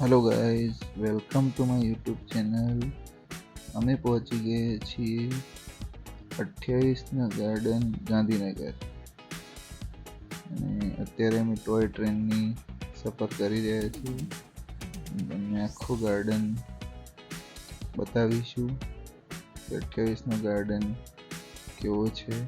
Hello guys, welcome to my YouTube channel. અમે પહોંચી ગયા છીએ 28ના ગાર્ડન ગાંધીનગર અને અત્યારે અમે ટોય ટ્રેનની સફર કરી રહ્યા છીએ. તમને આખું ગાર્ડન બતાવીશું કે 28નો ગાર્ડન કેવો છે.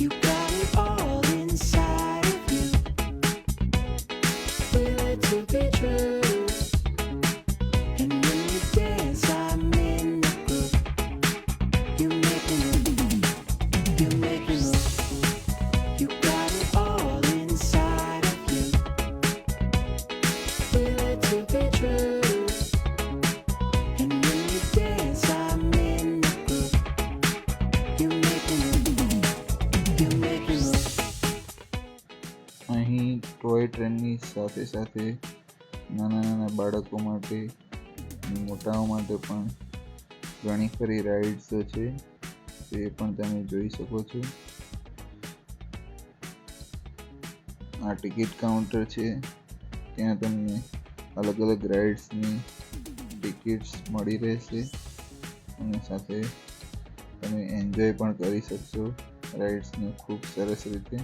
You got it all inside of you. Feel it to be true. And when you dance, I'm in the groove. You make me move. You make me move. You got it all inside of you. Feel it to be true. And when you dance, I'm in the groove. You make me move. You make me move. અહીં toy ટ્રેનની સાથે સાથે નાના બાળકો માટે અને મોટાઓ માટે પણ ઘણી ખરી રાઇડ્સો છે, તે પણ તમે જોઈ શકો છો. આ ટિકિટ કાઉન્ટર છે, ત્યાં તમને અલગ અલગ રાઇડ્સની ટિકિટ્સ મળી રહેશે અને સાથે તમે એન્જોય પણ કરી શકશો રાઇડ્સને ખૂબ સરસ રીતે.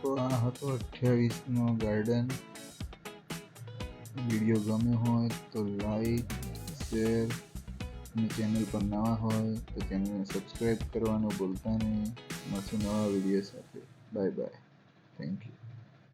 તો આ હતો 28નો ગાર્ડન. વિડીયો ગમ્યો હોય તો લાઈક, શેર અને ચેનલ પર નવા હોય તો ચેનલને સબસ્ક્રાઈબ કરવાનું ભૂલતા નહીં. મળશું નવા વિડીયો સાથે. Bye bye. Thank you.